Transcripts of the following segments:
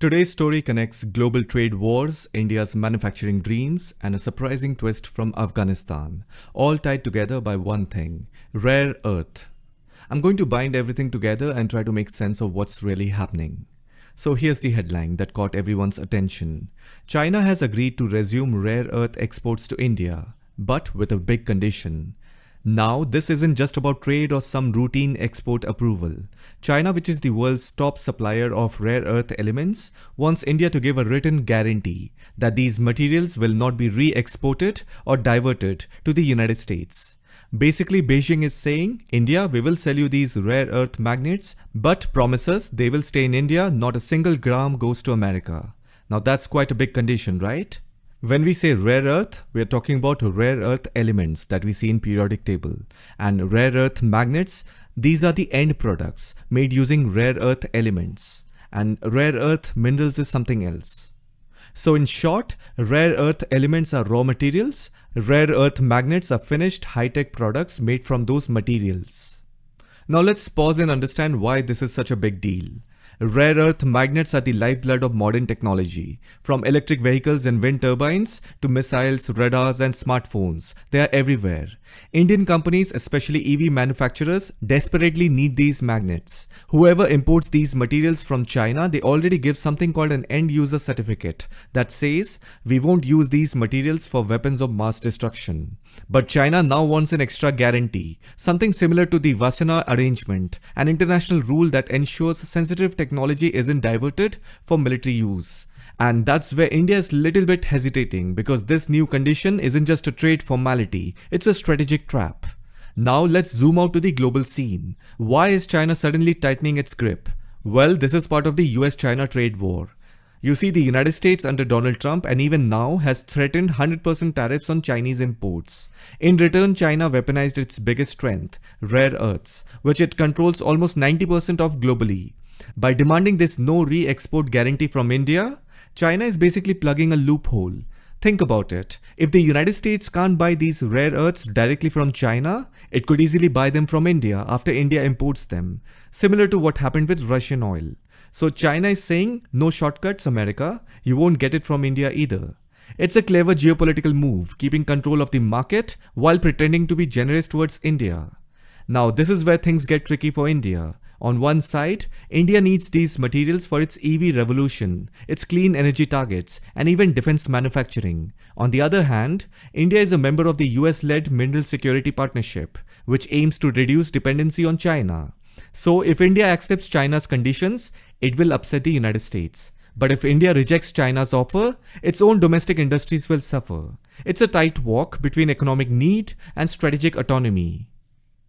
Today's story connects global trade wars, India's manufacturing dreams, and a surprising twist from Afghanistan, all tied together by one thing: rare earth. I'm going to bind everything together and try to make sense of what's really happening. So here's the headline that caught everyone's attention. China has agreed to resume rare earth exports to India, but with a big condition. Now, this isn't just about trade or some routine export approval. China, which is the world's top supplier of rare earth elements, wants India to give a written guarantee that these materials will not be re-exported or diverted to the United States. Basically, Beijing is saying, India, we will sell you these rare earth magnets, but promises they will stay in India, not a single gram goes to America. Now that's quite a big condition, right? When we say rare earth, we are talking about rare earth elements that we see in periodic table. And rare earth magnets, these are the end products made using rare earth elements. And rare earth minerals is something else. So in short, rare earth elements are raw materials, rare earth magnets are finished high-tech products made from those materials. Now let's pause and understand why this is such a big deal. Rare earth magnets are the lifeblood of modern technology. From electric vehicles and wind turbines to missiles, radars and smartphones, they are everywhere. Indian companies, especially EV manufacturers, desperately need these magnets. Whoever imports these materials from China, they already give something called an end user certificate that says, we won't use these materials for weapons of mass destruction. But China now wants an extra guarantee, something similar to the Wassenaar Arrangement, an international rule that ensures sensitive technology isn't diverted for military use. And that's where India is a little bit hesitating, because this new condition isn't just a trade formality, it's a strategic trap. Now let's zoom out to the global scene. Why is China suddenly tightening its grip? Well, this is part of the US-China trade war. You see, the United States under Donald Trump and even now has threatened 100% tariffs on Chinese imports. In return, China weaponized its biggest strength, rare earths, which it controls almost 90% of globally. By demanding this no re-export guarantee from India, China is basically plugging a loophole. Think about it. If the United States can't buy these rare earths directly from China, it could easily buy them from India after India imports them, similar to what happened with Russian oil. So China is saying, no shortcuts, America, you won't get it from India either. It's a clever geopolitical move, keeping control of the market while pretending to be generous towards India. Now this is where things get tricky for India. On one side, India needs these materials for its EV revolution, its clean energy targets, and even defense manufacturing. On the other hand, India is a member of the US-led Mineral Security Partnership, which aims to reduce dependency on China. So if India accepts China's conditions, it will upset the United States. But if India rejects China's offer, its own domestic industries will suffer. It's a tight walk between economic need and strategic autonomy.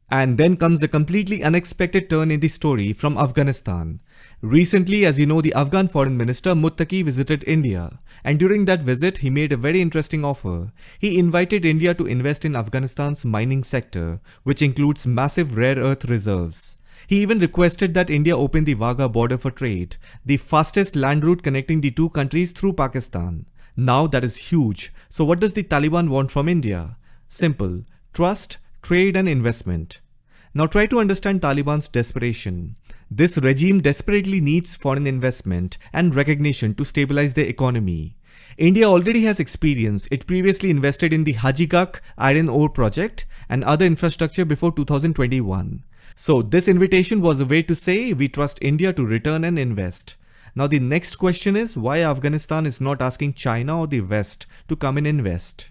And then comes a completely unexpected turn in the story from Afghanistan. Recently, as you know, the Afghan Foreign Minister Muttaqi visited India, and during that visit, he made a very interesting offer. He invited India to invest in Afghanistan's mining sector, which includes massive rare earth reserves. He even requested that India open the Wagah border for trade, the fastest land route connecting the two countries through Pakistan. Now that is huge. So what does the Taliban want from India? Simple: trust, trade and investment. Now try to understand Taliban's desperation. This regime desperately needs foreign investment and recognition to stabilize their economy. India already has experience. It previously invested in the Hajigak iron ore project and other infrastructure before 2021. So this invitation was a way to say we trust India to return and invest. Now the next question is why Afghanistan is not asking China or the West to come and invest.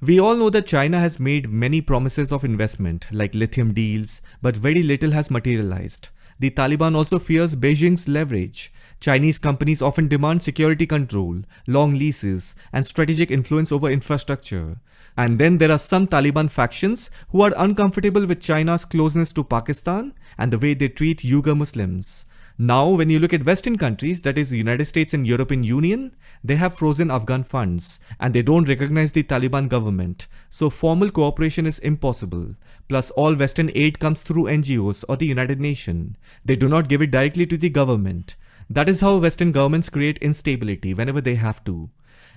We all know that China has made many promises of investment, like lithium deals, but very little has materialized. The Taliban also fears Beijing's leverage. Chinese companies often demand security control, long leases, and strategic influence over infrastructure. And then there are some Taliban factions who are uncomfortable with China's closeness to Pakistan and the way they treat Uyghur Muslims. Now, when you look at Western countries, that is the United States and European Union, they have frozen Afghan funds and they don't recognize the Taliban government. So formal cooperation is impossible. Plus all Western aid comes through NGOs or the United Nations. They do not give it directly to the government. That is how Western governments create instability whenever they have to.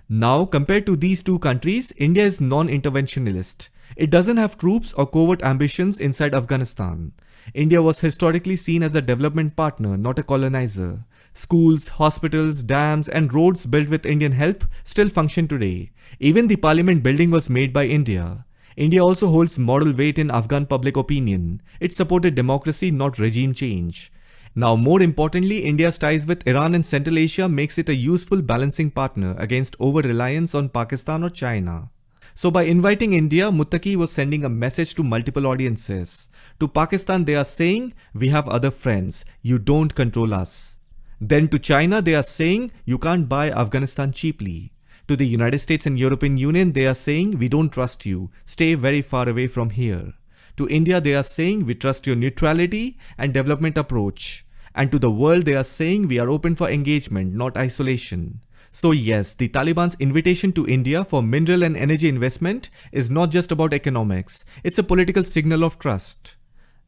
Now, compared to these two countries, India is non-interventionist. It doesn't have troops or covert ambitions inside Afghanistan. India was historically seen as a development partner, not a colonizer. Schools, hospitals, dams, and roads built with Indian help still function today. Even the parliament building was made by India. India also holds moral weight in Afghan public opinion. It supported democracy, not regime change. Now, more importantly, India's ties with Iran and Central Asia makes it a useful balancing partner against over-reliance on Pakistan or China. So by inviting India, Muttaqi was sending a message to multiple audiences. To Pakistan, they are saying, we have other friends, you don't control us. Then to China, they are saying, you can't buy Afghanistan cheaply. To the United States and European Union, they are saying, we don't trust you, stay very far away from here. To India, they are saying, we trust your neutrality and development approach. And to the world, they are saying, we are open for engagement, not isolation. So yes, the Taliban's invitation to India for mineral and energy investment is not just about economics, it's a political signal of trust.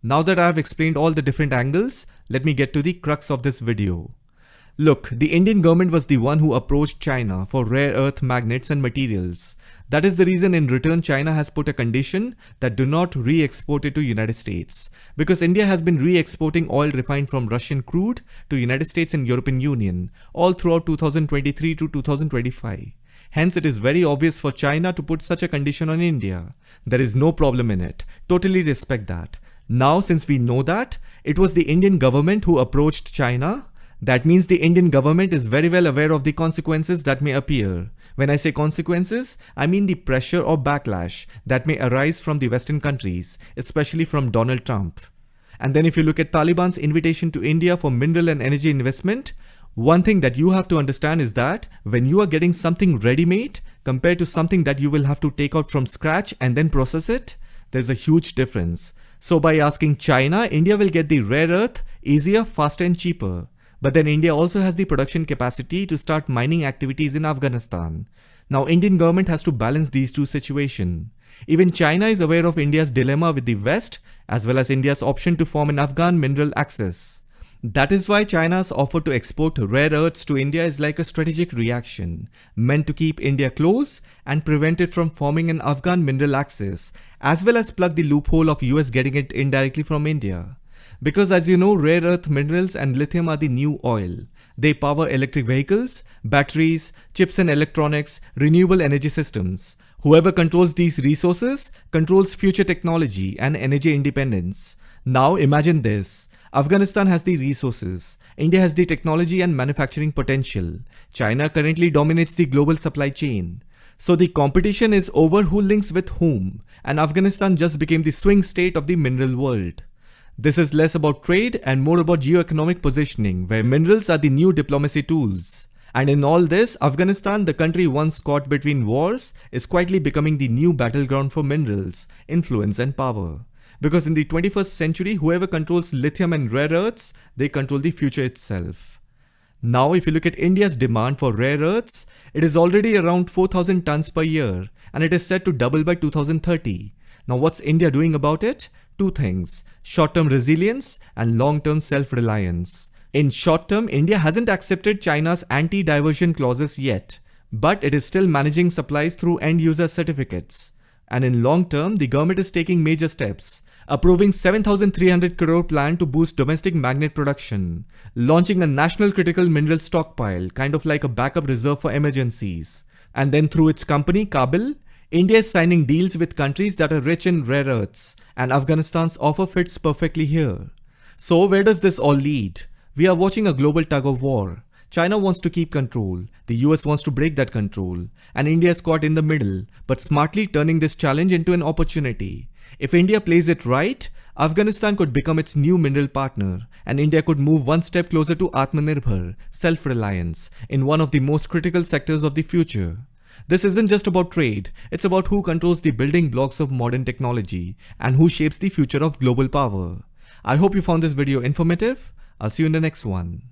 Now that I have explained all the different angles, let me get to the crux of this video. Look, the Indian government was the one who approached China for rare earth magnets and materials. That is the reason in return China has put a condition that do not re-export it to United States. Because India has been re-exporting oil refined from Russian crude to United States and European Union all throughout 2023 to 2025. Hence, it is very obvious for China to put such a condition on India. There is no problem in it. Totally respect that. Now, since we know that, it was the Indian government who approached China. That means the Indian government is very well aware of the consequences that may appear. When I say consequences, I mean the pressure or backlash that may arise from the Western countries, especially from Donald Trump. And then if you look at Taliban's invitation to India for mineral and energy investment, one thing that you have to understand is that when you are getting something ready-made compared to something that you will have to take out from scratch and then process it, there's a huge difference. So by asking China, India will get the rare earth easier, faster and cheaper. But then India also has the production capacity to start mining activities in Afghanistan. Now Indian government has to balance these two situations. Even China is aware of India's dilemma with the West as well as India's option to form an Afghan mineral axis. That is why China's offer to export rare earths to India is like a strategic reaction, meant to keep India close and prevent it from forming an Afghan mineral axis, as well as plug the loophole of US getting it indirectly from India. Because as you know, rare earth minerals and lithium are the new oil. They power electric vehicles, batteries, chips and electronics, renewable energy systems. Whoever controls these resources controls future technology and energy independence. Now imagine this. Afghanistan has the resources. India has the technology and manufacturing potential. China currently dominates the global supply chain. So the competition is over who links with whom, and Afghanistan just became the swing state of the mineral world. This is less about trade and more about geo-economic positioning, where minerals are the new diplomacy tools. And in all this, Afghanistan, the country once caught between wars, is quietly becoming the new battleground for minerals, influence and power. Because in the 21st century, whoever controls lithium and rare earths, they control the future itself. Now, if you look at India's demand for rare earths, it is already around 4,000 tons per year, and it is set to double by 2030. Now, what's India doing about it? Two things, short-term resilience and long-term self-reliance. In short term, India hasn't accepted China's anti-diversion clauses yet, but it is still managing supplies through end-user certificates. And in long term, the government is taking major steps, approving 7,300 crore plan to boost domestic magnet production, launching a national critical mineral stockpile, kind of like a backup reserve for emergencies. And then through its company, Kabil, India is signing deals with countries that are rich in rare earths, and Afghanistan's offer fits perfectly here. So where does this all lead? We are watching a global tug of war. China wants to keep control, the US wants to break that control, and India is caught in the middle, but smartly turning this challenge into an opportunity. If India plays it right, Afghanistan could become its new mineral partner, and India could move one step closer to Atmanirbhar, self-reliance, in one of the most critical sectors of the future. This isn't just about trade, it's about who controls the building blocks of modern technology and who shapes the future of global power. I hope you found this video informative. I'll see you in the next one.